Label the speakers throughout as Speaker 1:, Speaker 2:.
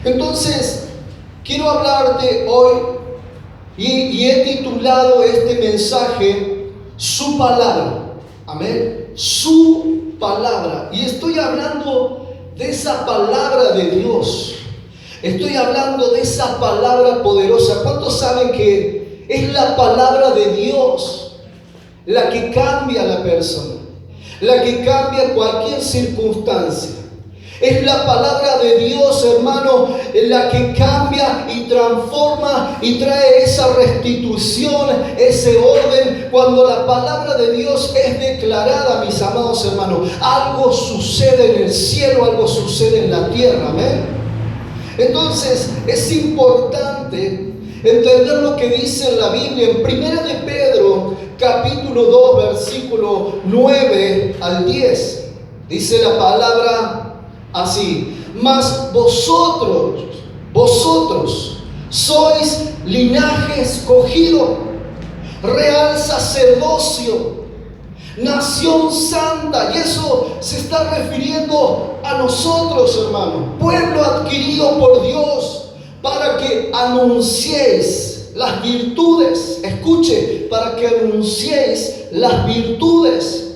Speaker 1: Entonces, quiero hablarte hoy y he titulado este mensaje Su Palabra. Amén. Su Palabra. Y estoy hablando de esa palabra de Dios. Estoy hablando de esa palabra poderosa. ¿Cuántos saben que es la palabra de Dios la que cambia a la persona? La que cambia cualquier circunstancia. Es la palabra de Dios, hermano, la que cambia y transforma y trae esa restitución, ese orden. Cuando la palabra de Dios es declarada, mis amados hermanos, algo sucede en el cielo, algo sucede en la tierra. Amén. Entonces, es importante entender lo que dice en la Biblia, en 1 de Pedro, capítulo 2, versículo 9 al 10. Dice la palabra así: mas vosotros sois linaje escogido, real sacerdocio, nación santa. Y eso se está refiriendo a nosotros, hermano, pueblo adquirido por Dios, para que anunciéis las virtudes. Escuche, para que anunciéis las virtudes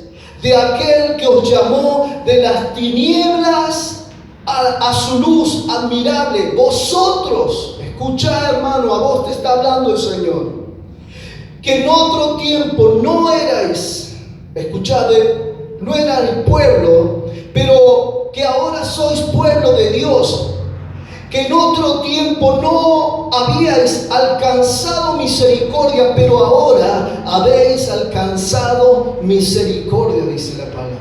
Speaker 1: de aquel que os llamó de las tinieblas a su luz admirable. Vosotros, escucha, hermano, a vos te está hablando el Señor, que en otro tiempo no erais, escuchad, no era el pueblo, pero que ahora sois pueblo de Dios, que en otro tiempo no habíais alcanzado misericordia, pero ahora habéis alcanzado misericordia, dice la palabra.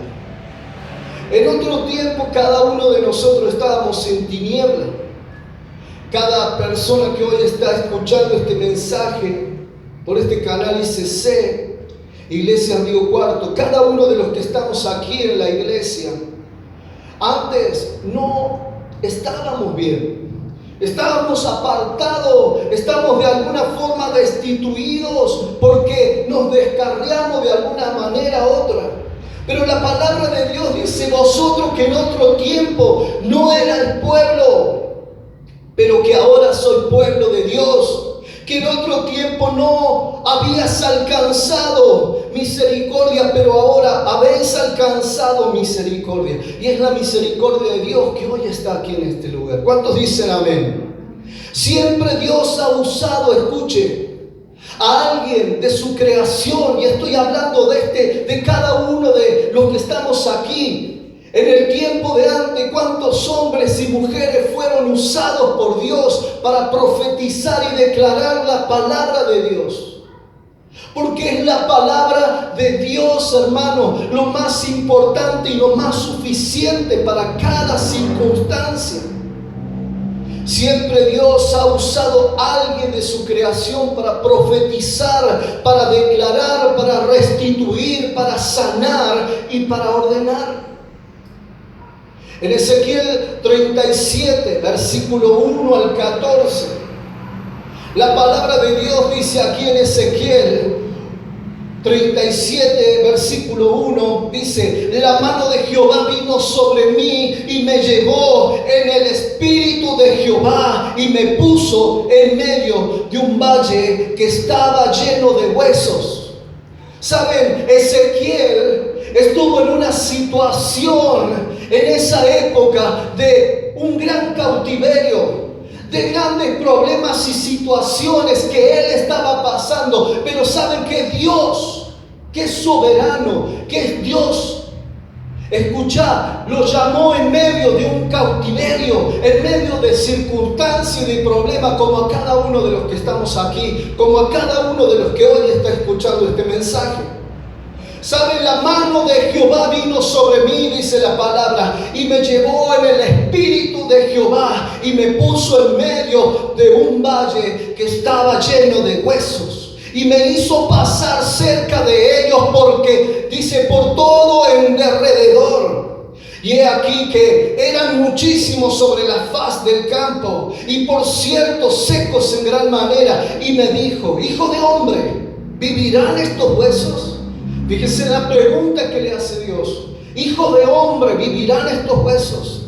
Speaker 1: En otro tiempo cada uno de nosotros estábamos en tiniebla. Cada persona que hoy está escuchando este mensaje por este canal ICC, Iglesia Río Cuarto, cada uno de los que estamos aquí en la iglesia, antes no estábamos bien. Estábamos apartados, estamos de alguna forma destituidos porque nos descarriamos de alguna manera u otra. Pero la palabra de Dios dice: vosotros que en otro tiempo no era el pueblo, pero que ahora sois pueblo de Dios. Que en otro tiempo no habías alcanzado misericordia, pero ahora habéis alcanzado misericordia. Y es la misericordia de Dios que hoy está aquí en este lugar. ¿Cuántos dicen amén? Siempre Dios ha usado, escuche, a alguien de su creación, y estoy hablando de cada uno de los que estamos aquí. En el tiempo de antes, ¿cuántos hombres y mujeres fueron usados por Dios para profetizar y declarar la palabra de Dios? Porque es la palabra de Dios, hermano, lo más importante y lo más suficiente para cada circunstancia. Siempre Dios ha usado a alguien de su creación para profetizar, para declarar, para restituir, para sanar y para ordenar. En Ezequiel 37, versículo 1 al 14, la palabra de Dios dice aquí en Ezequiel 37, versículo 1, dice: la mano de Jehová vino sobre mí y me llevó en el espíritu de Jehová y me puso en medio de un valle que estaba lleno de huesos. ¿Saben? Ezequiel estuvo en una situación en esa época de un gran cautiverio, de grandes problemas y situaciones que él estaba pasando. Pero saben que Dios, que es soberano, que es Dios, escucha, lo llamó en medio de un cautiverio, en medio de circunstancias y de problemas, como a cada uno de los que estamos aquí, como a cada uno de los que hoy está escuchando este mensaje. ¿Saben? La mano de Jehová vino sobre mí, dice la palabra, y me llevó en el espíritu de Jehová y me puso en medio de un valle que estaba lleno de huesos. Y me hizo pasar cerca de ellos, porque dice, por todo en derredor. Y he aquí que eran muchísimos sobre la faz del campo, y por cierto secos en gran manera. Y me dijo: hijo de hombre, ¿vivirán estos huesos? Fíjese la pregunta que le hace Dios. Hijo de hombre, ¿vivirán estos huesos?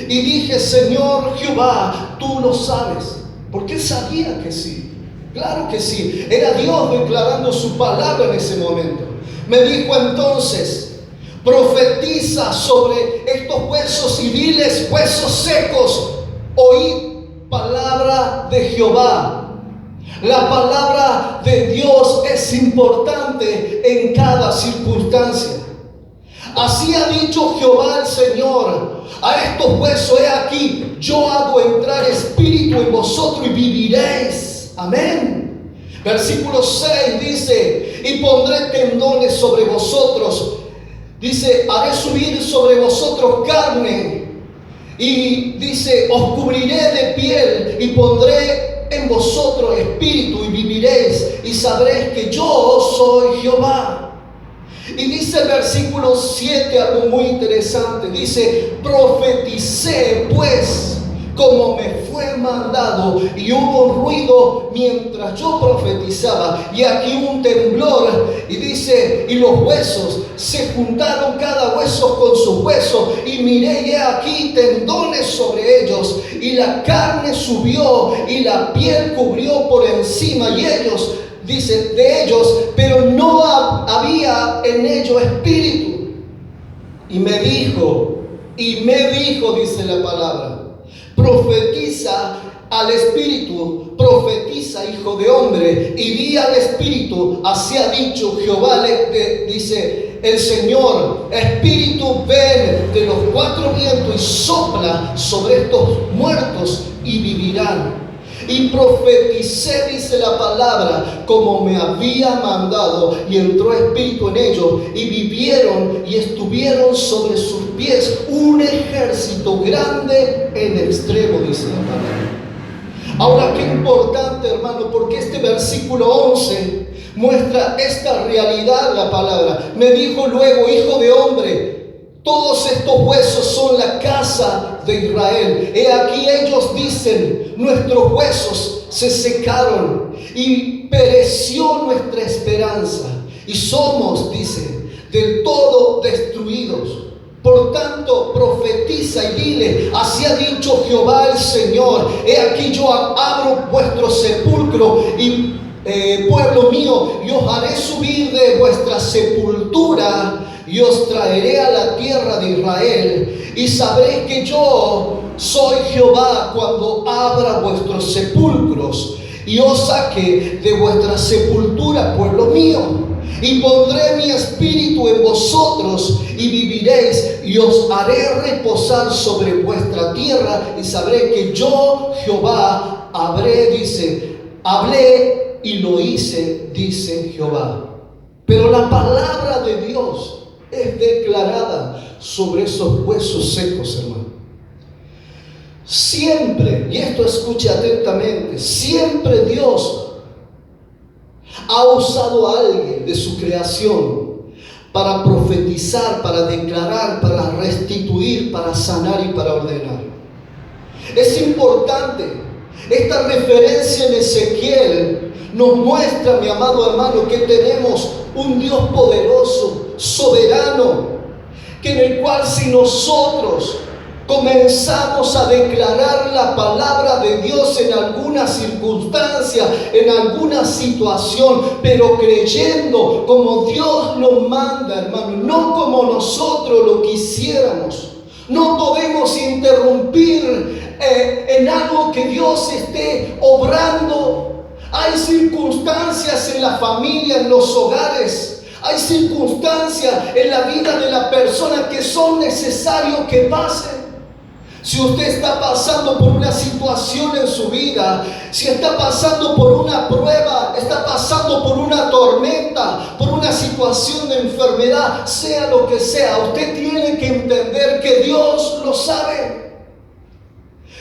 Speaker 1: Y dije, Señor Jehová, tú lo sabes. Porque él sabía que sí. Claro que sí. Era Dios declarando su palabra en ese momento. Me dijo entonces, profetiza sobre estos huesos y diles, huesos secos, oíd palabra de Jehová. La palabra de Dios es importante en cada circunstancia. Así ha dicho Jehová el Señor: a estos huesos, he aquí, yo hago entrar espíritu en vosotros y viviréis. Amén. Versículo 6 dice: y pondré tendones sobre vosotros. Dice: haré subir sobre vosotros carne. Y dice: os cubriré de piel y pondré en vosotros espíritu y viviréis y sabréis que yo soy Jehová. Y dice el versículo 7 algo muy interesante. Dice: profeticé pues como me fue mandado, y hubo un ruido mientras yo profetizaba, y aquí un temblor. Y dice: y los huesos se juntaron cada hueso con su hueso, y miré y he aquí tendones sobre ellos, y la carne subió y la piel cubrió por encima, y ellos, dice, de ellos, pero no había en ellos espíritu. Y me dijo, dice la palabra: profetiza al espíritu, profetiza, hijo de hombre, y di al espíritu, así ha dicho Jehová, dice el Señor, espíritu, ven de los cuatro vientos y sopla sobre estos muertos y vivirán. Y profeticé, dice la palabra, como me había mandado, y entró espíritu en ellos, y vivieron y estuvieron sobre sus pies un ejército grande en extremo, dice la palabra. Ahora, qué importante, hermano, porque este versículo 11 muestra esta realidad, la palabra. Me dijo luego: hijo de hombre, todos estos huesos son la casa de Israel. He aquí ellos dicen: nuestros huesos se secaron y pereció nuestra esperanza, y somos, dice, del todo destruidos. Por tanto, profetiza y dile: así ha dicho Jehová el Señor, he aquí yo abro vuestro sepulcro y pueblo mío, y os haré subir de vuestra sepultura y os traeré a la tierra de Israel, y sabréis que yo soy Jehová cuando abra vuestros sepulcros y os saque de vuestra sepultura, pueblo mío, y pondré mi espíritu en vosotros y viviréis, y os haré reposar sobre vuestra tierra, y sabréis que yo Jehová hablé y lo hice, dice Jehová. Pero la palabra de Dios es declarada sobre esos huesos secos, hermano. Siempre, y esto escuche atentamente, siempre Dios ha usado a alguien de su creación para profetizar, para declarar, para restituir, para sanar y para ordenar. Es importante. Esta referencia en Ezequiel nos muestra, mi amado hermano, que tenemos un Dios poderoso, soberano, que en el cual si nosotros comenzamos a declarar la palabra de Dios en alguna circunstancia, en alguna situación, pero creyendo como Dios nos manda, hermano, no como nosotros lo quisiéramos. No podemos interrumpir en algo que Dios esté obrando. Hay circunstancias en la familia, en los hogares. Hay circunstancias en la vida de la persona que son necesarios que pasen. Si usted está pasando por una situación en su vida, si está pasando por una prueba, está pasando por una tormenta, por una situación de enfermedad, sea lo que sea, usted tiene que entender que Dios lo sabe.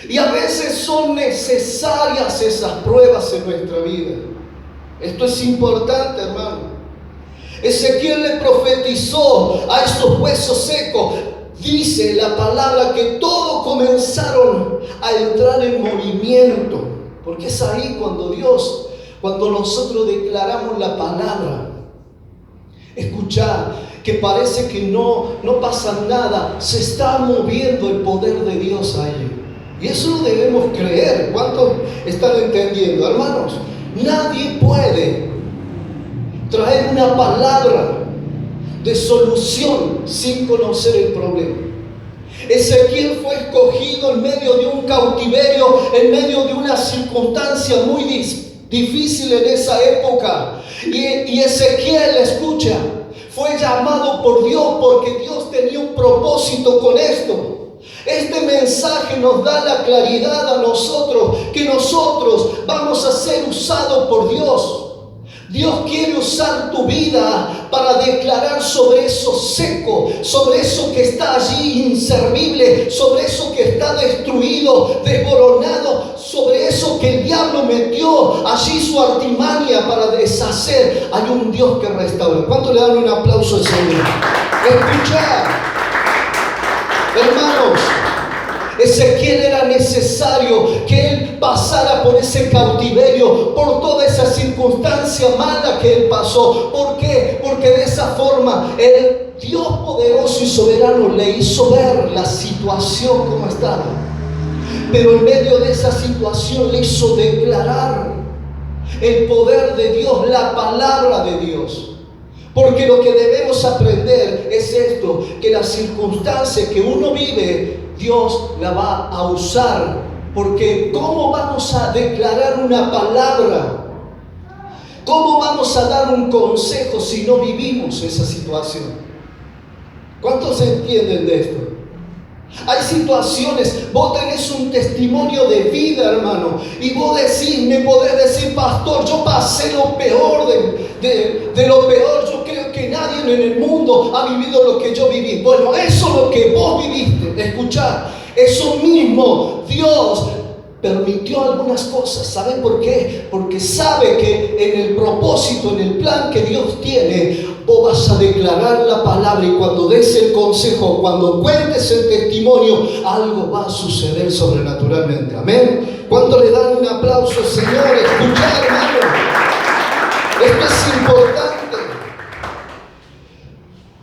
Speaker 1: Y a veces son necesarias esas pruebas en nuestra vida. Esto es importante, hermano. Ezequiel le profetizó a estos huesos secos. Dice la palabra que todos comenzaron a entrar en movimiento, porque es ahí cuando nosotros declaramos la palabra. Escuchá, que parece que no pasa nada, se está moviendo el poder de Dios allí. Y eso lo debemos creer. ¿Cuántos están entendiendo? Hermanos, nadie puede traer una palabra de solución sin conocer el problema. Ezequiel fue escogido en medio de un cautiverio, en medio de una circunstancia muy difícil en esa época. Y Ezequiel, escucha, fue llamado por Dios porque Dios tenía un propósito con esto. Este mensaje nos da la claridad a nosotros que nosotros vamos a ser usados por Dios. Dios quiere usar tu vida para declarar sobre eso seco, sobre eso que está allí inservible, sobre eso que está destruido, desboronado, sobre eso que el diablo metió allí su artimaña para deshacer. Hay un Dios que restaura. ¿Cuánto le dan un aplauso al Señor? Escuchad, hermanos. Ezequiel era necesario que él pasara por ese cautiverio, por toda esa circunstancia mala que él pasó. ¿Por qué? Porque de esa forma el Dios poderoso y soberano le hizo ver la situación como estaba. Pero en medio de esa situación le hizo declarar el poder de Dios, la palabra de Dios. Porque lo que debemos aprender es esto, que la circunstancia que uno vive, Dios la va a usar. Porque ¿cómo vamos a declarar una palabra? ¿Cómo vamos a dar un consejo si no vivimos esa situación? ¿Cuántos entienden de esto? Hay situaciones, vos tenés un testimonio de vida, hermano, y vos me podés decir, pastor, yo pasé lo peor de lo peor. Yo creo que nadie en el mundo ha vivido lo que yo viví. Bueno, eso es lo que vos viviste. Escuchad, eso mismo Dios permitió algunas cosas. ¿Saben por qué? Porque sabe que en el propósito, en el plan que Dios tiene, vos vas a declarar la palabra, y cuando des el consejo, cuando cuentes el testimonio, algo va a suceder sobrenaturalmente. Amén. ¿Cuánto le dan un aplauso, Señor? Escuchad, hermano. Esto es importante.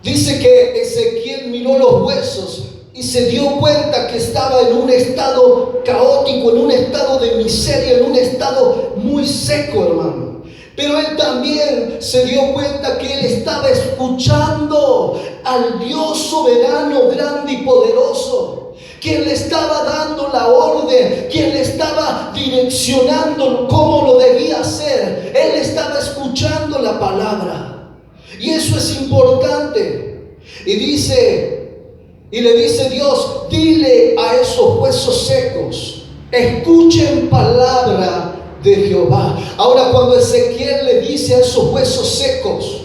Speaker 1: Dice que Ezequiel miró los huesos y se dio cuenta que estaba en un estado caótico, en un estado de miseria, en un estado muy seco, hermano. Pero él también se dio cuenta que él estaba escuchando al Dios soberano, grande y poderoso, quien le estaba dando la orden, quien le estaba direccionando cómo lo debía hacer. Él estaba escuchando la palabra. Y eso es importante. Y le dice Dios, dile a esos huesos secos, escuchen palabra de Jehová. Ahora, cuando Ezequiel le dice a esos huesos secos,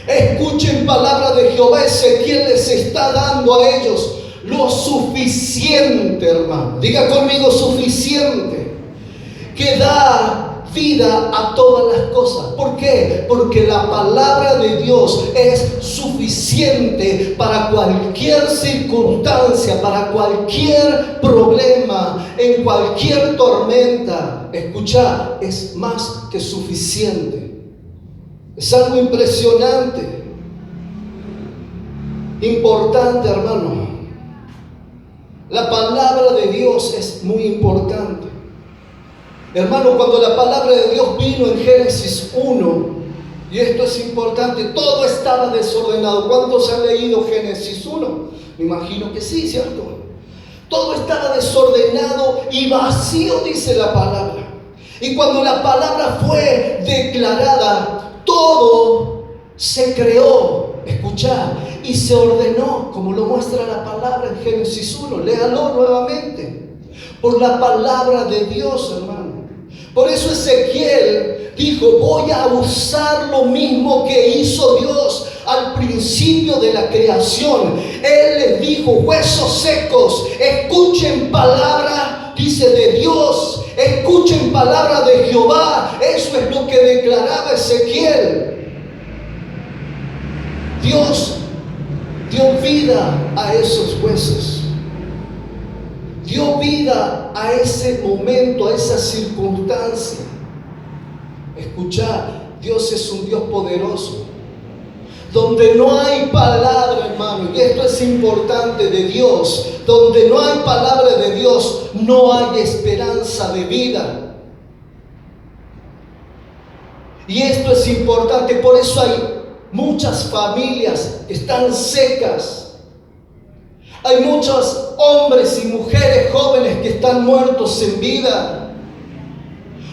Speaker 1: escuchen palabra de Jehová, Ezequiel les está dando a ellos lo suficiente, hermano. Diga conmigo, suficiente, que da vida a todas las cosas. ¿Por qué? Porque la palabra de Dios es suficiente para cualquier circunstancia, para cualquier problema, en cualquier tormenta. Escucha, es más que suficiente. Es algo impresionante, importante, hermano. La palabra de Dios es muy importante. Hermano, cuando la palabra de Dios vino en Génesis 1, y esto es importante, todo estaba desordenado. ¿Cuántos han leído Génesis 1? Me imagino que sí, ¿cierto? Todo estaba desordenado y vacío, dice la palabra. Y cuando la palabra fue declarada, todo se creó, escuchá, y se ordenó, como lo muestra la palabra en Génesis 1. Léalo nuevamente. Por la palabra de Dios, hermano. Por eso Ezequiel dijo, voy a usar lo mismo que hizo Dios al principio de la creación. Él les dijo, huesos secos, escuchen palabra, dice, de Dios, escuchen palabra de Jehová. Eso es lo que declaraba Ezequiel. Dios dio vida a esos huesos. Dio vida a ese momento, a esa circunstancia. Escuchad, Dios es un Dios poderoso. Donde no hay palabra, hermano, y esto es importante, de Dios, donde no hay palabra de Dios, no hay esperanza de vida. Y esto es importante, por eso hay muchas familias que están secas. Hay muchos hombres y mujeres jóvenes que están muertos en vida.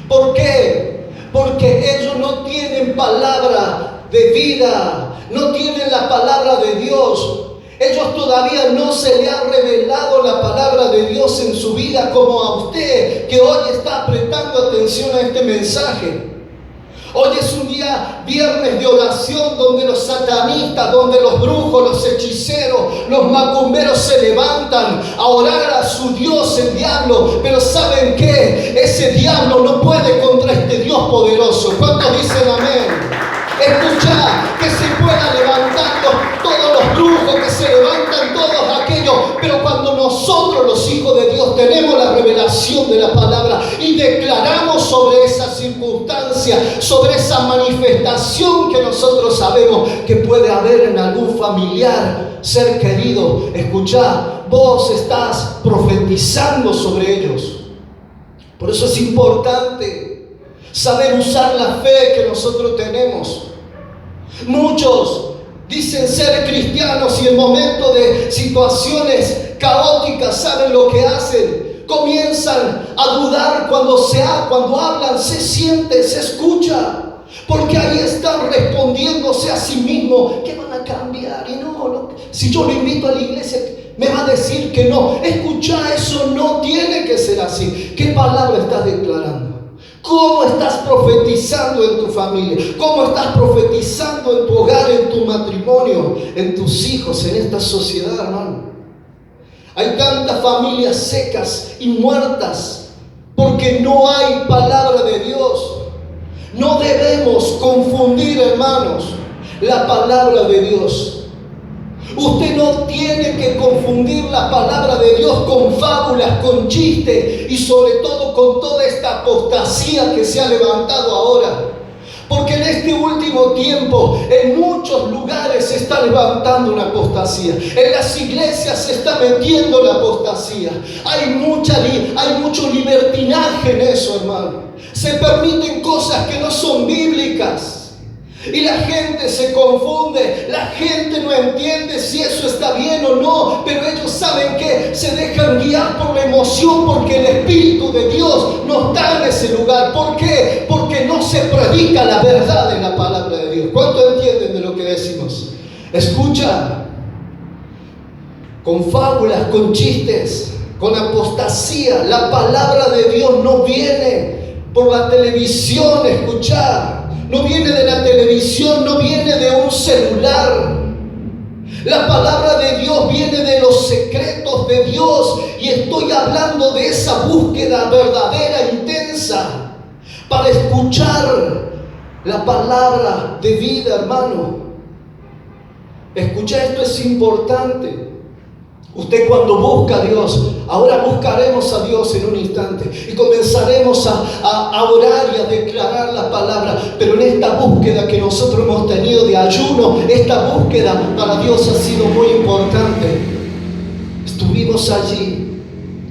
Speaker 1: ¿Por qué? Porque ellos no tienen palabra de vida, no tienen la palabra de Dios. Ellos todavía no se le ha revelado la palabra de Dios en su vida, como a usted que hoy está prestando atención a este mensaje. Hoy es un día viernes de oración donde los satanistas, donde los brujos, los hechiceros, los macumberos se levantan a orar a su Dios, el diablo. Pero ¿saben qué? Ese diablo no puede contra este Dios poderoso. ¿Cuántos dicen amén? Escucha, que se pueda levantando todos los brujos, que se levantan todos aquellos, pero cuando nosotros los hijos de Dios tenemos la revelación de la palabra y declaramos sobre esa circunstancia, sobre esa manifestación que nosotros sabemos que puede haber en algún familiar, ser querido, escucha, vos estás profetizando sobre ellos. Por eso es importante saber usar la fe que nosotros tenemos. Muchos dicen ser cristianos y en momentos de situaciones caóticas, ¿saben lo que hacen? Comienzan a dudar cuando hablan, se siente, se escucha. Porque ahí están respondiéndose a sí mismos que van a cambiar. Y no, si yo lo invito a la iglesia, me va a decir que no. Escucha, eso no tiene que ser así. ¿Qué palabra estás declarando? ¿Cómo estás profetizando en tu familia? ¿Cómo estás profetizando en tu hogar, en tu matrimonio, en tus hijos, en esta sociedad, hermano? Hay tantas familias secas y muertas porque no hay palabra de Dios. No debemos confundir, hermanos, la palabra de Dios. Usted no tiene que confundir la palabra de Dios con fábulas, con chistes y sobre todo con toda esta apostasía que se ha levantado ahora. Porque en este último tiempo en muchos lugares se está levantando una apostasía. En las iglesias se está metiendo la apostasía. Hay mucho libertinaje en eso, hermano. Se permiten cosas que no son bíblicas. Y la gente se confunde, la gente no entiende si eso está bien o no, pero ellos saben que se dejan guiar por la emoción, porque el Espíritu de Dios no está en ese lugar. ¿Por qué? Porque no se predica la verdad en la palabra de Dios. ¿Cuánto entienden de lo que decimos? Escucha, con fábulas, con chistes, con apostasía, la palabra de Dios no viene por la televisión, escucha. No viene de la televisión, no viene de un celular. La palabra de Dios viene de los secretos de Dios. Y estoy hablando de esa búsqueda verdadera, intensa, para escuchar la palabra de vida, hermano. Escucha, esto es importante. Usted cuando busca a Dios, ahora buscaremos a Dios en un instante y comenzaremos a orar y a declarar la palabra. Pero en esta búsqueda que nosotros hemos tenido de ayuno, esta búsqueda para Dios ha sido muy importante. Estuvimos allí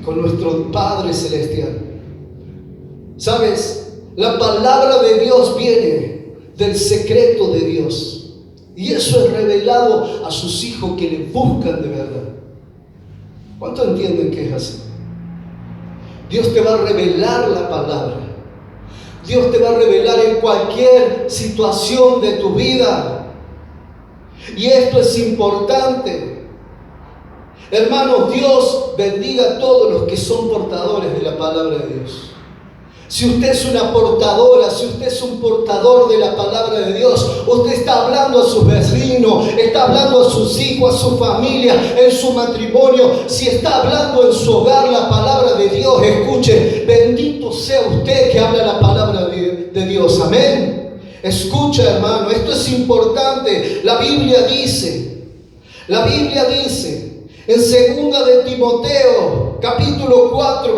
Speaker 1: con nuestro Padre Celestial. ¿Sabes? La palabra de Dios viene del secreto de Dios. Y eso es revelado a sus hijos que le buscan de verdad. ¿Cuánto entienden que es así? Dios te va a revelar la palabra. Dios te va a revelar en cualquier situación de tu vida. Y esto es importante. Hermanos, Dios bendiga a todos los que son portadores de la palabra de Dios. Si usted es una portadora, si usted es un portador de la palabra de Dios, usted está hablando a sus vecinos, está hablando a sus hijos, a su familia, en su matrimonio. Si está hablando en su hogar la palabra de Dios, escuche, bendito sea usted que habla la palabra de Dios. Amén. Escucha, hermano, esto es importante. La Biblia dice en 2 de Timoteo, capítulo 4,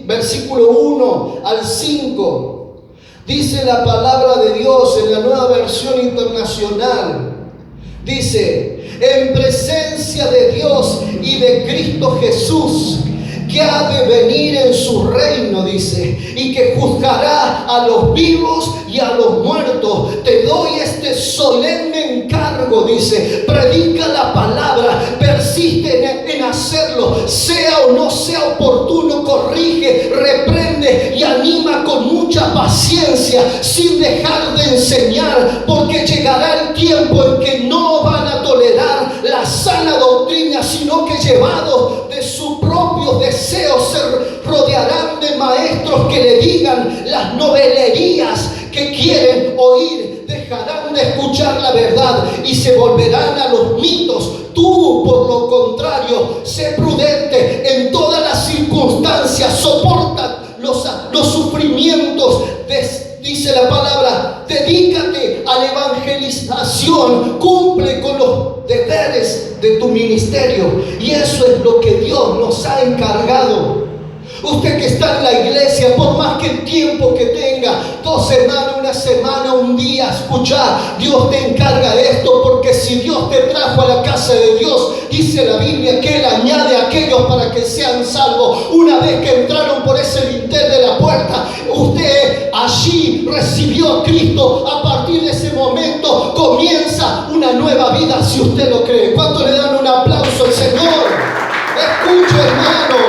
Speaker 1: versículo 1 al 5, dice la palabra de Dios en la Nueva Versión Internacional: Dice, en presencia de Dios y de Cristo Jesús, que ha de venir en su reino, dice, y que juzgará a los vivos y a los muertos. Te doy este solemne encargo, dice, predica la palabra, persiste en hacerlo, sea o no sea oportuno, corrige, reprende y anima con mucha paciencia, sin dejar de enseñar, porque llegará el tiempo en que no van a tolerar la sana doctrina, sino que llevados de su propio deseo se rodearán de maestros que le digan las novelerías que quieren oír, dejarán de escuchar la verdad y se volverán a los mitos. Tú, por lo contrario, sé prudente en todas las circunstancias, soporta los sufrimientos, dice la palabra, dedícate a la evangelización, cumple con los deberes de tu ministerio, y eso es lo que Dios nos ha encargado. Usted que está en la iglesia, por más que el tiempo que tenga, 2 semanas, una semana, un día, escucha, Dios te encarga esto, porque si Dios te trajo a la casa de Dios, dice la Biblia que Él añade a aquellos para que sean salvos. Una vez que entraron por ese lintel de la puerta, usted allí recibió a Cristo. A partir de ese momento comienza una nueva vida, si usted lo cree. ¿Cuánto le dan un aplauso al Señor? Escuche, hermano.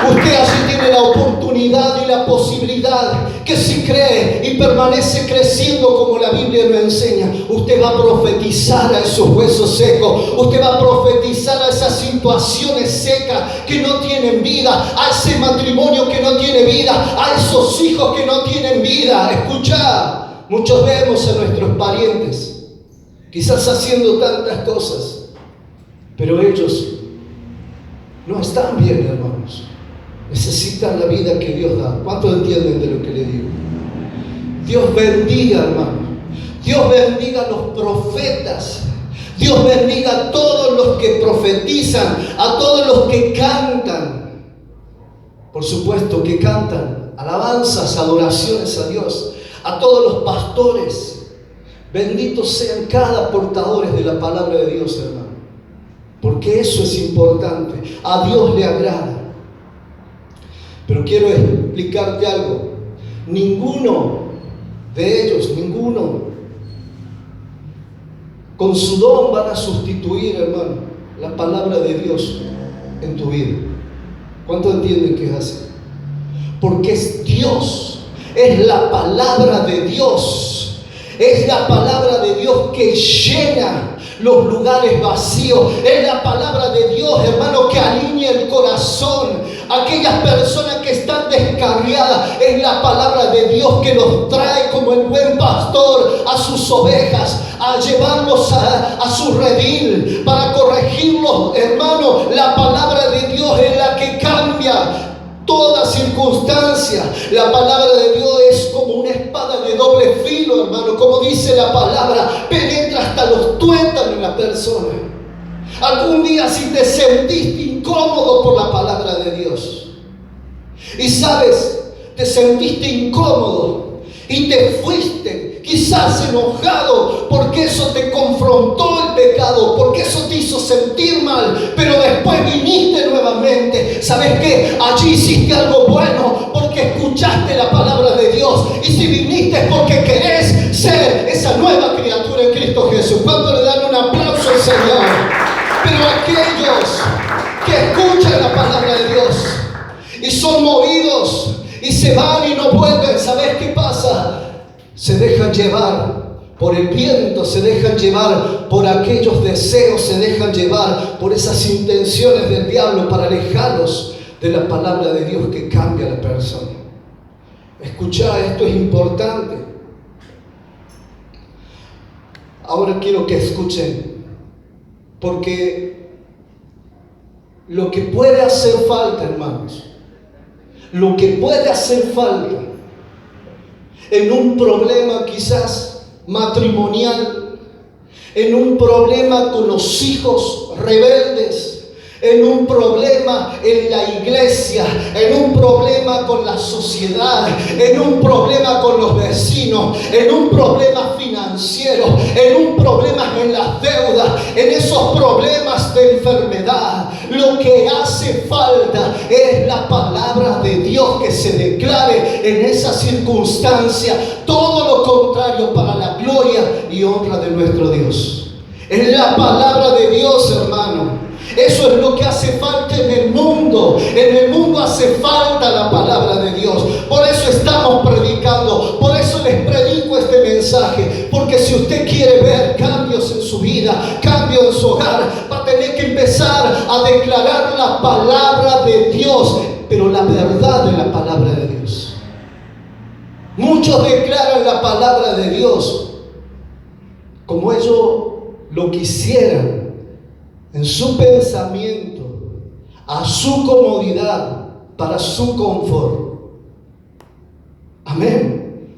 Speaker 1: Usted allí tiene la oportunidad y la posibilidad que si cree y permanece creciendo como la Biblia lo enseña, usted va a profetizar a esos huesos secos, usted va a profetizar a esas situaciones secas que no tienen vida, a ese matrimonio que no tiene vida, a esos hijos que no tienen vida. Escucha, muchos vemos a nuestros parientes quizás haciendo tantas cosas, pero ellos no están bien, hermanos. Necesitan la vida que Dios da. ¿Cuántos entienden de lo que le digo? Dios bendiga, hermano. Dios bendiga a los profetas. Dios bendiga a todos los que profetizan, a todos los que cantan. Por supuesto que cantan alabanzas, adoraciones a Dios. A todos los pastores. Benditos sean cada portadores de la palabra de Dios, hermano. Porque eso es importante. A Dios le agrada. Pero quiero explicarte algo. Ninguno de ellos, con su don van a sustituir, hermano, la palabra de Dios en tu vida. ¿Cuántos entienden que es así? Porque es Dios, es la palabra de Dios, es la palabra de Dios que llena los lugares vacíos. Es la palabra de Dios, hermano, que alinea el corazón. Aquellas personas que están descarriadas, es la palabra de Dios que los trae como el buen pastor a sus ovejas, a llevarlos a su redil, para corregirlos, hermano. La palabra de Dios es la que cambia toda circunstancia. La palabra de Dios es como una espada de doble filo, hermano. Como dice la palabra, penetra hasta los tuétanos en la persona. Algún día si te sentiste incómodo por la palabra de Dios, y sabes, te sentiste incómodo y te fuiste, quizás enojado, porque eso te confrontó el pecado, porque eso te hizo sentir mal, pero después viniste nuevamente. ¿Sabes qué? Allí hiciste algo bueno, porque escuchaste la palabra de Dios, y si viniste es porque querés ser esa nueva criatura en Cristo Jesús. ¿Cuánto le dan un aplauso al Señor? Pero aquellos que escuchan la palabra de Dios y son movidos y se van y no vuelven, ¿sabes qué pasa? Se dejan llevar por el viento, se dejan llevar por aquellos deseos, se dejan llevar por esas intenciones del diablo para alejarlos de la palabra de Dios que cambia a la persona. Escucha, esto es importante. Ahora quiero que escuchen, porque lo que puede hacer falta, hermanos, lo que puede hacer falta en un problema quizás matrimonial, en un problema con los hijos rebeldes, en un problema en la iglesia, en un problema con la sociedad, en un problema con los vecinos, en un problema financiero, en un problema en las deudas, en esos problemas de enfermedad, lo que hace falta es la palabra de Dios que se declare en esa circunstancia, todo lo contrario para la gloria y honra de nuestro Dios. Es la palabra de Dios, hermano. Eso es lo que hace falta en el mundo. En el mundo hace falta la palabra de Dios. Por eso estamos predicando. Por eso les predico este mensaje. Porque si usted quiere ver cambios en su vida, cambios en su hogar, va a tener que empezar a declarar la palabra de Dios. Pero la verdad de la palabra de Dios. Muchos declaran la palabra de Dios como ellos lo quisieran, en su pensamiento, a su comodidad, para su confort. Amén.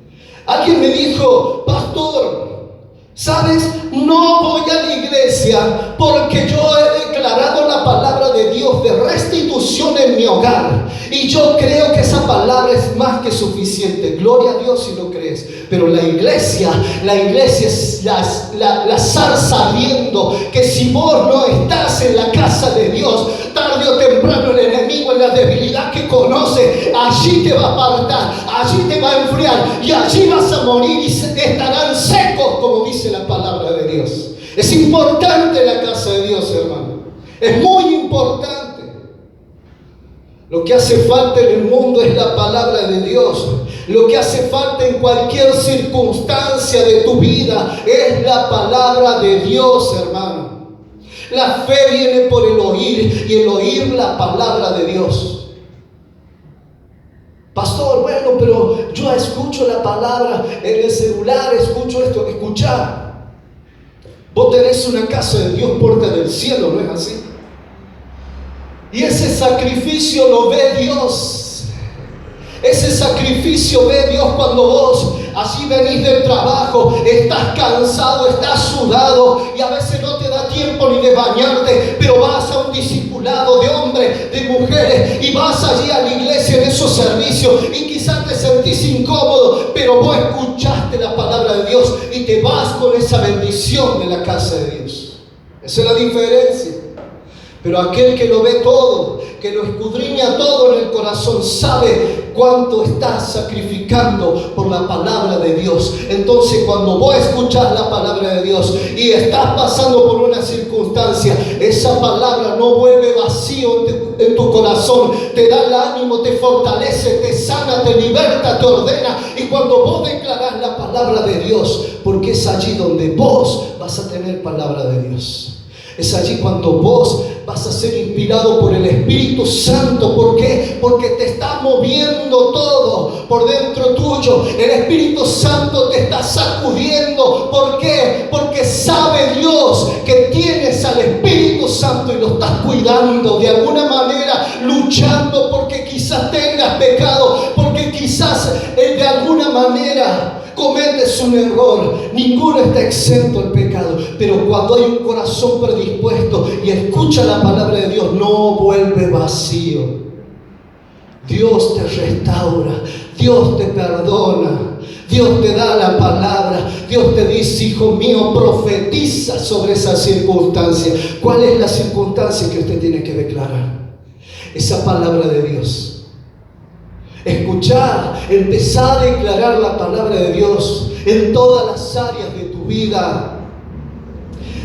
Speaker 1: Alguien me dijo: pastor, ¿sabes? No voy a la iglesia porque yo he declarado la palabra de Dios de restitución en mi hogar. Y yo creo que esa palabra es más que suficiente. Gloria a Dios si lo crees. Pero la iglesia es la zarza ardiendo, que si vos no estás en la casa de Dios, tarde o temprano el enemigo, en la debilidad que conoce, allí te va a apartar, allí te va a enfriar y allí vas a morir y estarán secos, como dice la palabra de Dios. Es importante la casa de Dios, hermano. Es muy importante. Lo que hace falta en el mundo es la palabra de Dios. Lo que hace falta en cualquier circunstancia de tu vida es la palabra de Dios, hermano. La fe viene por el oír y el oír la palabra de Dios. Pastor, bueno, pero yo escucho la palabra en el celular, escucho esto. Escuchá. Vos tenés una casa de Dios, puerta del cielo, ¿no es así? Y ese sacrificio lo ve Dios. Ese sacrificio ve Dios cuando vos así venís del trabajo, estás cansado, estás sudado y a veces no te da tiempo ni de bañarte, pero vas a un discipulado de hombres, de mujeres, y vas allí a la iglesia en esos servicios y quizás te sentís incómodo, pero vos escuchaste la palabra de Dios y te vas con esa bendición de la casa de Dios. Esa es la diferencia. Pero aquel que lo ve todo, que lo escudriña todo en el corazón, sabe cuánto estás sacrificando por la palabra de Dios. Entonces, cuando vos escuchás la palabra de Dios y estás pasando por una circunstancia, esa palabra no vuelve vacío en tu corazón, te da el ánimo, te fortalece, te sana, te liberta, te ordena. Y cuando vos declarás la palabra de Dios, porque es allí donde vos vas a tener palabra de Dios. Es allí cuando vos vas a ser inspirado por el Espíritu Santo. ¿Por qué? Porque te está moviendo todo por dentro tuyo. El Espíritu Santo te está sacudiendo. ¿Por qué? Porque sabe Dios que tienes al Espíritu Santo y lo estás cuidando de alguna manera, luchando porque quizás tengas pecado, porque quizás de alguna manera cometes un error. Ninguno está exento del pecado, pero cuando hay un corazón predispuesto y escucha la palabra de Dios, no vuelve vacío. Dios te restaura, Dios te perdona, Dios te da la palabra, Dios te dice: hijo mío, profetiza sobre esa circunstancia. ¿Cuál es la circunstancia que usted tiene que declarar? Esa palabra de Dios. Escuchar, empezar a declarar la palabra de Dios en todas las áreas de tu vida.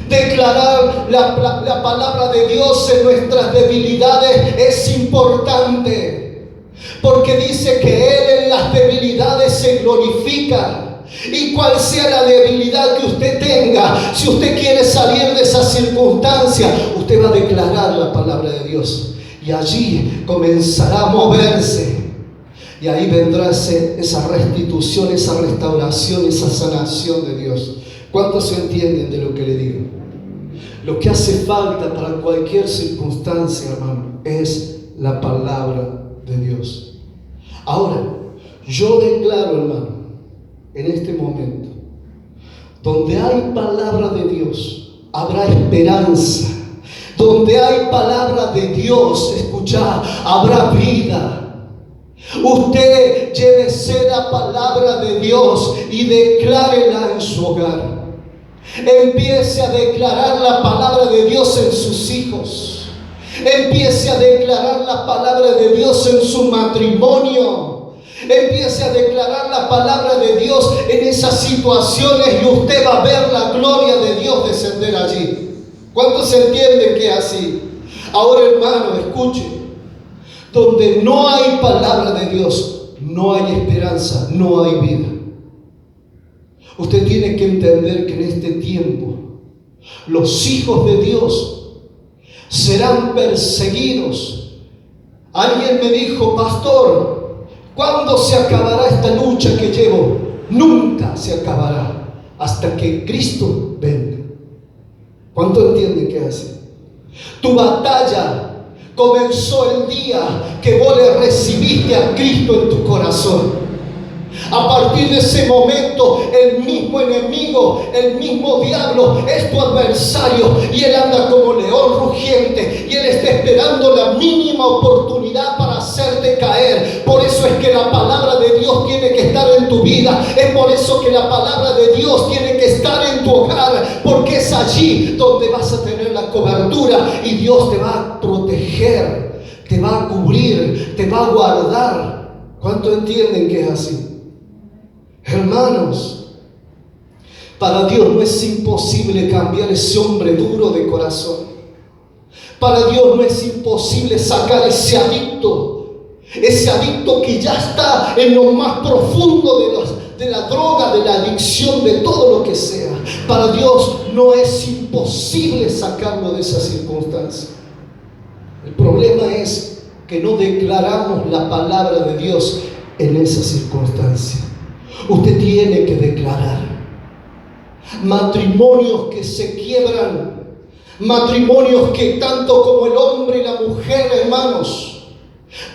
Speaker 1: Declarar la palabra de Dios en nuestras debilidades es importante, porque dice que Él en las debilidades se glorifica. Y cual sea la debilidad que usted tenga, si usted quiere salir de esa circunstancia, usted va a declarar la palabra de Dios y allí comenzará a moverse. Y ahí vendrá esa restitución, esa restauración, esa sanación de Dios. ¿Cuántos se entienden de lo que le digo? Lo que hace falta para cualquier circunstancia, hermano, es la palabra de Dios. Ahora, yo declaro, hermano, en este momento, donde hay palabra de Dios, habrá esperanza. Donde hay palabra de Dios, escucha, habrá vida. Usted llévese la palabra de Dios y declárela en su hogar. Empiece a declarar la palabra de Dios en sus hijos. Empiece a declarar la palabra de Dios en su matrimonio. Empiece a declarar la palabra de Dios en esas situaciones y usted va a ver la gloria de Dios descender allí. ¿Cuántos entienden que es así? Ahora, hermano, escuche. Donde no hay palabra de Dios, no hay esperanza, no hay vida. Usted tiene que entender que en este tiempo los hijos de Dios serán perseguidos. Alguien me dijo: pastor, ¿cuándo se acabará esta lucha que llevo? Nunca se acabará hasta que Cristo venga. ¿Cuánto entienden que es así? Tu batalla comenzó el día que vos le recibiste a Cristo en tu corazón. A partir de ese momento, el mismo enemigo, el mismo diablo es tu adversario, y él anda como león rugiente, y él está esperando la mínima oportunidad para hacerte caer. Por eso es que la palabra de Dios tiene que estar en tu vida. Es por eso que la palabra de Dios tiene que estar en tu hogar, porque es allí donde vas a tener la cobertura, y Dios te va a proteger, te va a cubrir, te va a guardar. ¿Cuánto entienden que es así? Hermanos, para Dios no es imposible cambiar ese hombre duro de corazón. Para Dios no es imposible sacar ese adicto que ya está en lo más profundo de la droga, de la adicción, de todo lo que sea. Para Dios no es imposible sacarlo de esa circunstancia. El problema es que no declaramos la palabra de Dios en esa circunstancia. Usted tiene que declarar. Matrimonios que se quiebran, matrimonios que tanto como el hombre y la mujer, hermanos,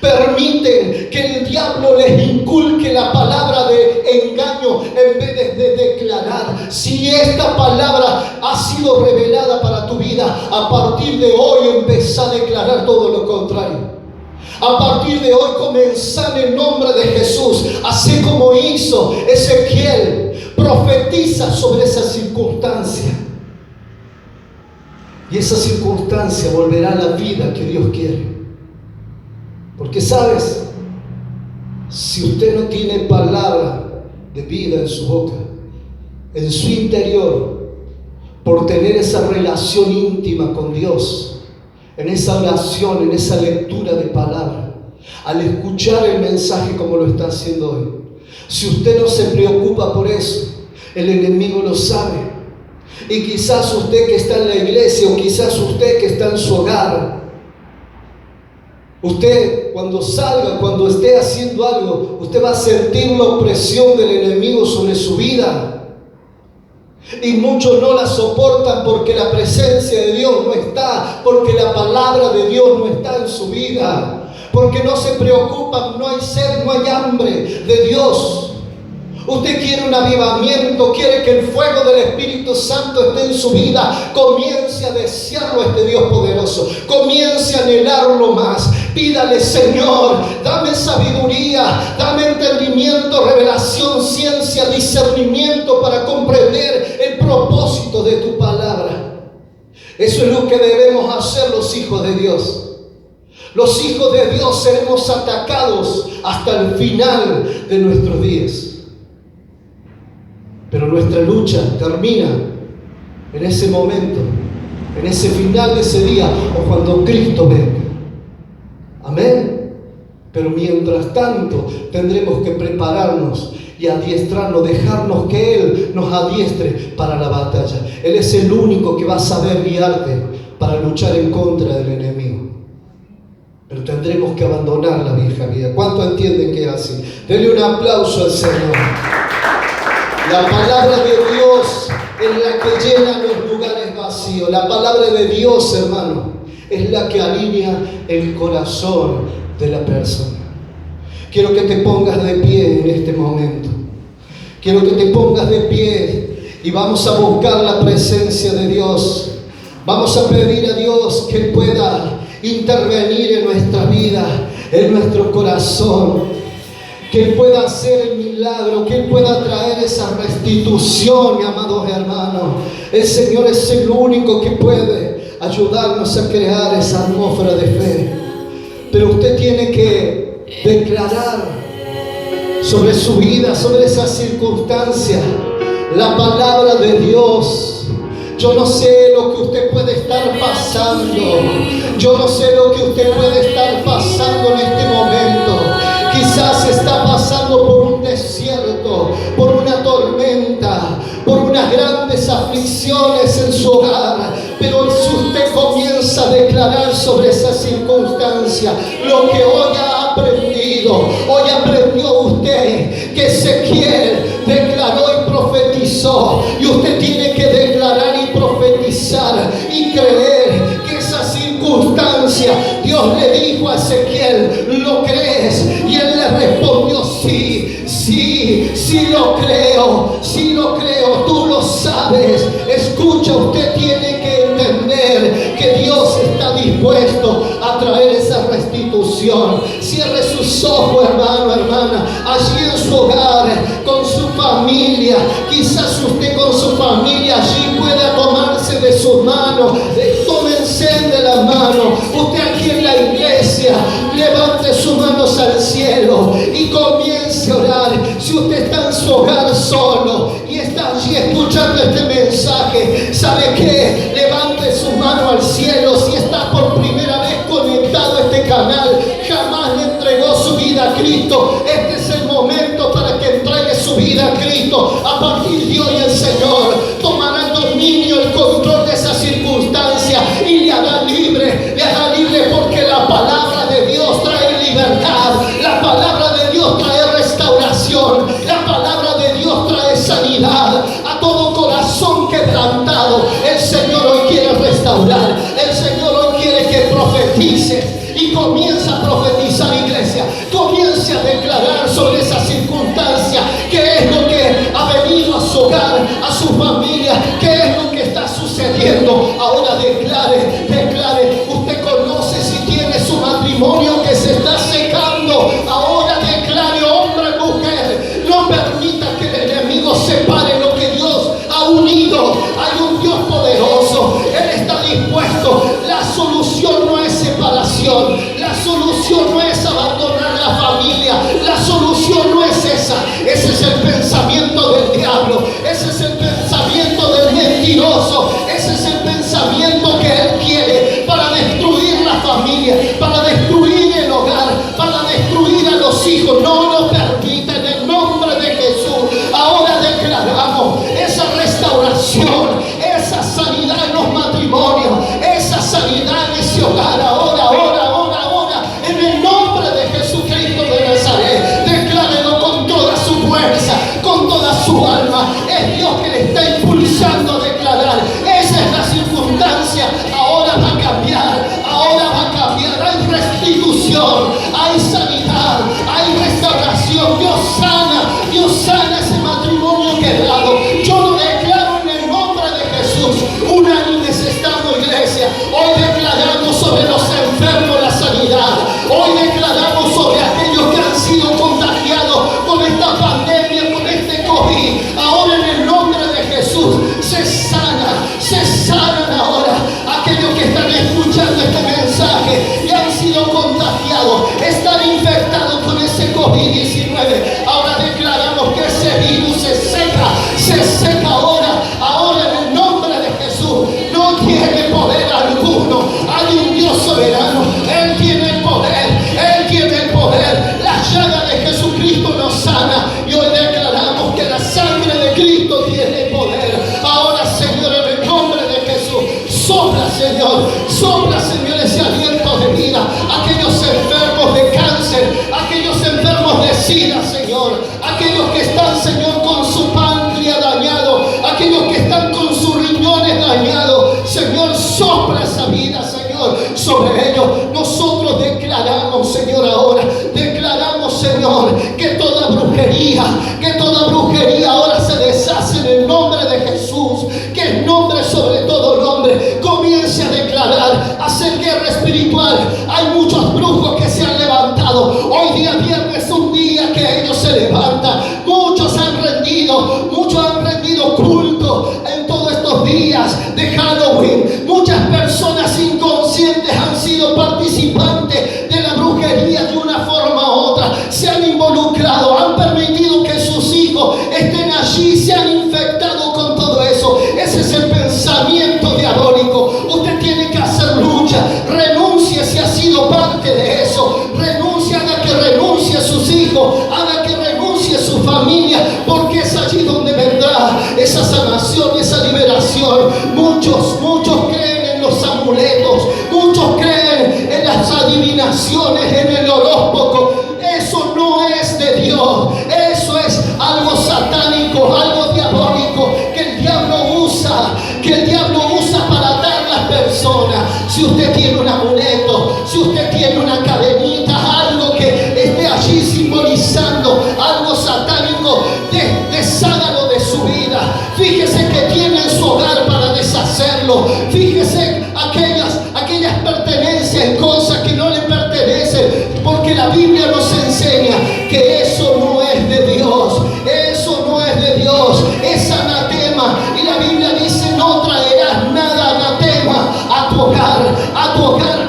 Speaker 1: permiten que el diablo les inculque la palabra de engaño en vez de declarar. Si esta palabra ha sido revelada para tu vida, a partir de hoy empezá a declarar todo lo contrario. A partir de hoy comenzá en el nombre de Jesús. Así como hizo Ezequiel, profetiza sobre esa circunstancia. Y esa circunstancia volverá a la vida que Dios quiere. Porque sabes, si usted no tiene palabra de vida en su boca, en su interior, por tener esa relación íntima con Dios, en esa oración, en esa lectura de palabra, al escuchar el mensaje como lo está haciendo hoy, si usted no se preocupa por eso, el enemigo lo sabe. Y quizás usted que está en la iglesia, o quizás usted que está en su hogar, usted cuando salga, cuando esté haciendo algo, usted va a sentir la opresión del enemigo sobre su vida. Y muchos no la soportan porque la presencia de Dios no está, porque la palabra de Dios no está en su vida, porque no se preocupan, no hay sed, no hay hambre de Dios. Usted quiere un avivamiento, quiere que el fuego del Espíritu Santo esté en su vida. Comience a desearlo a este Dios poderoso. Comience a anhelarlo más. Pídale: Señor, dame sabiduría, dame entendimiento, revelación, ciencia, discernimiento para comprender el propósito de tu palabra. Eso es lo que debemos hacer los hijos de Dios. Los hijos de Dios seremos atacados hasta el final de nuestros días. Pero nuestra lucha termina en ese momento, en ese final de ese día, o cuando Cristo venga. Amén. Pero mientras tanto tendremos que prepararnos y adiestrarnos, dejarnos que Él nos adiestre para la batalla. Él es el único que va a saber guiarte para luchar en contra del enemigo. Pero tendremos que abandonar la vieja vida. ¿Cuánto entienden que es así? Denle un aplauso al Señor. La palabra de Dios es la que llena los lugares vacíos. La palabra de Dios, hermano, es la que alinea el corazón de la persona. Quiero que te pongas de pie en este momento. Quiero que te pongas de pie y vamos a buscar la presencia de Dios. Vamos a pedir a Dios que pueda intervenir en nuestra vida, en nuestro corazón, que Él pueda hacer el milagro, que Él pueda traer esa restitución, mi amados hermanos. El Señor es el único que puede ayudarnos a crear esa atmósfera de fe. Pero usted tiene que declarar sobre su vida, sobre esa circunstancia, la palabra de Dios. Yo no sé lo que usted puede estar pasando. Yo no sé lo que usted puede estar pasando en este momento. Quizás está pasando por un desierto, por una tormenta, por unas grandes aflicciones en su hogar. Pero si usted comienza a declarar sobre esa circunstancia lo que hoy ha aprendido, hoy aprendió usted que Ezequiel declaró y profetizó, y usted tiene que declarar y profetizar y creer que esa circunstancia, Dios le dijo a Ezequiel, ¿lo crees? Y él le respondió, sí, sí, sí lo creo, sí lo creo, tú lo sabes. Escucha, usted tiene que entender que Dios está dispuesto a traer esa restitución. Cierre sus ojos, hermano, hermana, allí en su hogar, con su familia. Quizás usted con su familia allí pueda tomarse de sus manos, tómense de la mano. Usted aquí en la iglesia, levante sus manos al cielo y comience a orar. Si usted está en su hogar solo y está allí escuchando este mensaje, ¿sabe qué? Levante su mano al cielo. Si está por primera vez conectado a este canal, jamás le entregó su vida a Cristo, este es el momento para que entregue su vida a Cristo. A partir de hoy el Señor tomará el dominio, el control de esa circunstancia y le hará libre porque la palabra de Dios trae libertad, la palabra de Dios trae restauración, la palabra de Dios trae sanidad a todo corazón quebrantado. El Señor hoy quiere restaurar, el Señor hoy quiere que profetices y comienza a profetizar, iglesia. Comience a declarar sobre esa circunstancia, qué es lo que ha venido a su hogar, a su familia, qué es lo que está sucediendo. Ahora declare, declare. Usted conoce si tiene su matrimonio que se está secando. Ahora declare, hombre, mujer, no permita que el enemigo separe lo que Dios ha unido. Hay un Dios poderoso, Él está dispuesto. La solución no es separación, la solución no es abandonar la familia, la solución no es esa. Ese es el pensamiento del diablo, ese es el pensamiento del mentiroso, ese es el pensamiento que él quiere para destruir la familia, para destruir el hogar, para destruir a los hijos. No lo permita en el nombre de Jesús. Ahora declaramos esa restauración, esa sanidad en los matrimonios, esa sanidad en ese hogar. Ahora, en el nombre de Jesucristo de Nazaret, declárelo con toda su fuerza, con toda su alma. Es Dios que le está impulsando a declarar. Esa es la circunstancia. Ahora va a cambiar, hay restitución, hay sanidad, hay restauración. Dios sana ese matrimonio quebrado. Yo lo declaro en el nombre de Jesús. Unánimes estamos, iglesia. Hoy declaramos sobre los enfermos la sanidad. Hoy declaramos sobre aquellos que han sido contagiados con esta pandemia, con este COVID. Ahora en el nombre de Jesús se sanan ahora aquellos que están escuchando este mensaje y han sido contagiados, están infectados con ese COVID-19. Ahora declaramos que ese virus se seca ahora en el nombre de Jesús. No tiene poder alguno. Hay un Dios soberano, Él tiene el poder, la llaga de Jesucristo nos sana y hoy declaramos que la sangre de Cristo tiene poder. Ahora, Señor, en el nombre de Jesús, sopla, Señor, ese aliento de vida. Aquellos enfermos de cáncer, aquellos enfermos de SIDA, Señor, aquellos que están, Señor, con su páncreas dañado, aquellos que están con sus riñones dañados, Señor, sopla esa vida, Señor, sobre ellos. Nosotros declaramos, Señor, Señor, que toda brujería ahora se deshace en el nombre de Jesús, que el nombre sobre todo nombre comienza viernes es un día que ellos se levantan. Muchos han rendido culto en todos estos días de Halloween. Muchas personas inconscientes han sido participantes de la brujería de una forma u otra. Se han involucrado, han permitido que sus hijos estén allí, se han infectado con todo eso. Ese es el pensamiento diabólico. Usted tiene que hacer lucha. Renuncie si ha sido parte de eso. Renuncie, haga que renuncie a sus hijos, haga que renuncie a su familia, porque es allí donde vendrá esa sanación, esa liberación. Muchos creen en los amuletos, muchos creen en las adivinaciones, en el horóscopo. Eso no es de Dios, eso es algo satánico, algo diabólico que el diablo usa para atar a las personas. Si usted tiene un amuleto, si usted tiene una cadenita, algo que esté allí simbolizando algo satánico, deshágalo de su vida. Fíjese que tiene en su hogar para deshacerlo. Fíjese aquellas pertenencias, cosas que no le pertenecen, porque la Biblia nos enseña que eso no es de Dios. Eso no es de Dios, es anatema. Y la Biblia dice: no traerás nada anatema a tu hogar,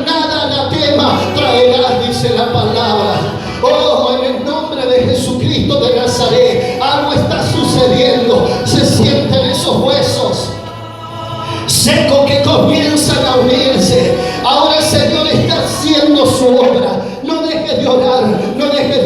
Speaker 1: nada anatema traerás, dice la palabra. Oh, en el nombre de Jesucristo de Nazaret, algo está sucediendo. Se sienten esos huesos secos que comienzan a unirse. Ahora el Señor está haciendo su obra. No dejes de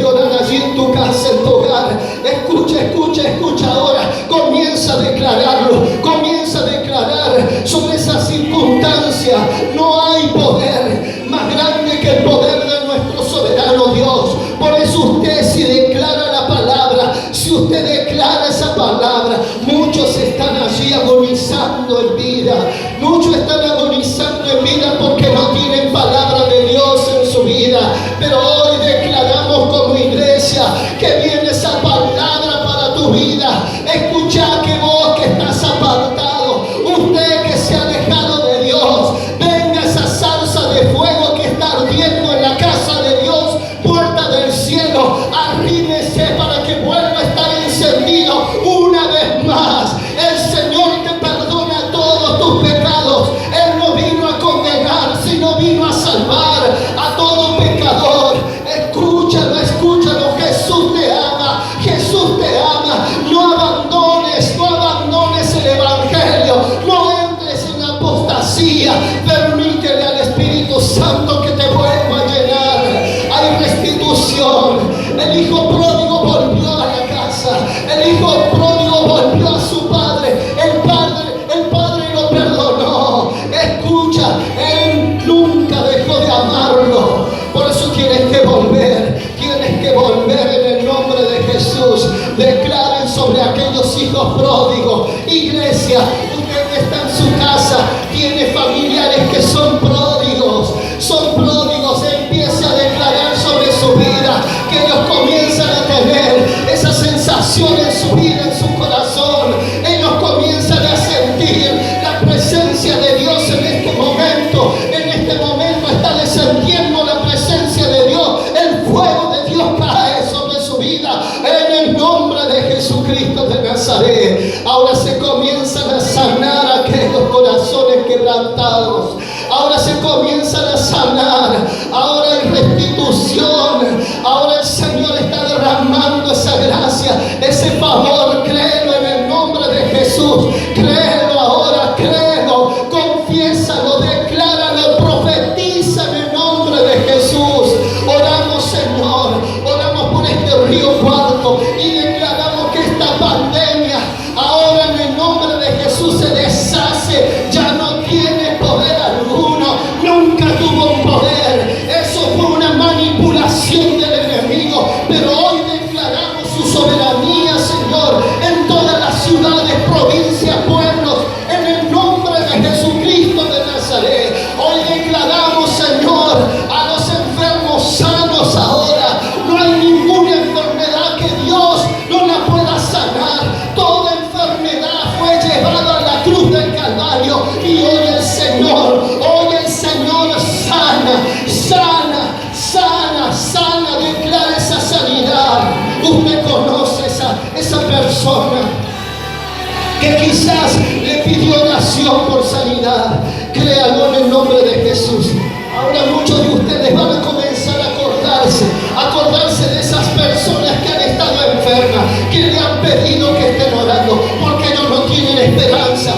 Speaker 1: orar allí en tu casa, en tu hogar. Escucha ahora. Comienza a declararlo, comienza a declarar sobre esa circunstancia. No hay poder más grande que el poder de nuestro soberano Dios. Por eso usted, si declara la palabra, si usted declara esa palabra, muchos están allí agonizando en vida. Muchos están agonizando en vida porque no tienen palabra de Dios en su vida. Pero hoy declaramos como iglesia que viene esa palabra para tu vida. Escucha que vos que estás apartado, usted que se ha alejado de Dios, venga esa salsa de fuego que está ardiendo en la casa de Dios, puerta del cielo, arrímese para que vuelva a estar encendido una vez más. El Señor te perdona todos tus pecados. Él no vino a condenar, sino vino a salvar a todo pecador. Escúchalo, Jesús te ama, Jesús te ama. No abandones el Evangelio, no entres en la apostasía. Permítele al Espíritu Santo que te vuelva a llenar. Hay restitución. El hijo pródigo volvió a la casa, el hijo pródigo volvió a su padre. El padre lo perdonó. Escucha, él nunca dejó de amarlo. Por eso tienes que volver en el nombre de Jesús. Declaren sobre aquellos hijos pródigos. Iglesia, usted que está en su casa, tiene familiares que son pródigos. Empiece a declarar sobre su vida, que ellos comienzan a tener esa sensación en su vida, en su corazón. Ellos comienzan a sentir la presencia de Dios en este momento. En este momento está descendiendo la presencia de Dios. El fuego de Dios cae sobre su vida en el nombre de Jesucristo de Nazaret. Ahora se comienzan a sanar aquellos corazones quebrantados. Ahora se comienzan a sanar. Ahora hay restitución. Ahora el Señor está derramando esa gracia, ese favor. Créelo en el nombre de Jesús. Créelo ahora, créelo. Confiésalo, decláralo, profetiza en el nombre de Jesús. Oramos, Señor. Oramos por este Río Cuarto y declaramos que esta pandemia ahora en el nombre de Jesús se deshace. Ya no tiene poder alguno. Nunca tuvo un poder. Eso fue una manipulación del enemigo. Pero hoy declaramos su soberanía, Señor, en todas las ciudades, provincias, pueblos, en el nombre de Jesucristo de Nazaret. Hoy declaramos, Señor, a los enfermos sanos ahora. No hay ninguna enfermedad Usted conoce esa persona que quizás le pidió oración por sanidad. Créalo en el nombre de Jesús. Ahora muchos de ustedes van a comenzar a acordarse de esas personas que han estado enfermas, que le han pedido que estén orando, porque ellos no tienen esperanza,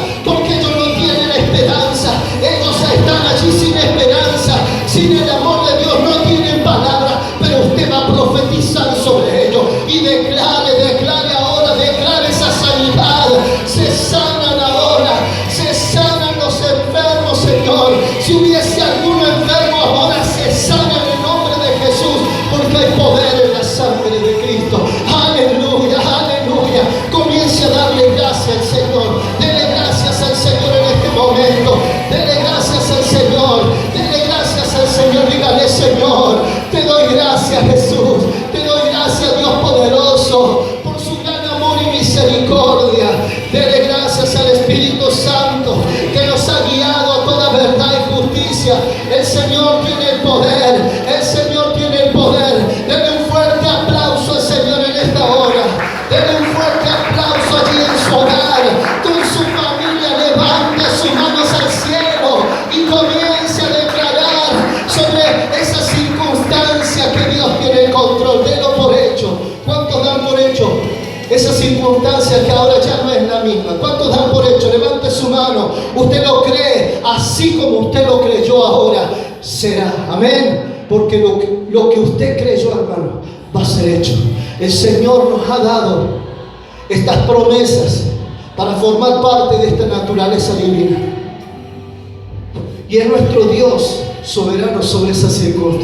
Speaker 1: ellos están allí sin esperanza, sin el amor de Dios, no tienen palabra, pero usted va a profetizar sobre ellos y declare ahora, declare esa sanidad. Se sanan ahora, se sanan los enfermos, Señor. Si hubiese alguno enfermo ahora, se sana en el nombre de Jesús, porque hay poder en la sangre de Cristo. Aleluya, aleluya. Comience a darle gracias al Señor. Dele gracias al Señor en este momento. Dele gracias al Señor. Dele gracias al Señor. Dígale: Señor, te doy gracias, Jesús. Te doy gracias, Dios poderoso, por su gran amor y misericordia. Dele gracias al Espíritu Santo, que nos ha guiado a toda verdad y justicia. El Señor tiene el poder. El Señor tiene el poder. Dele un fuerte aplauso al Señor en esta hora. Dele un fuerte aplauso allí en su hogar, con su familia. Levante sus manos al cielo y comience a declarar sobre esa circunstancia que Dios tiene el control. Delo por hecho. ¿Cuántos dan por hecho esa circunstancia que ahora ya no es la misma? ¿Cuántos dan por hecho? Levante su mano. Usted lo cree, así como usted lo creyó ahora, será. Amén. Porque lo que usted creyó, hermano, va a ser hecho. El Señor nos ha dado estas promesas para formar parte de esta naturaleza divina. Y es nuestro Dios soberano sobre esas circunstancias.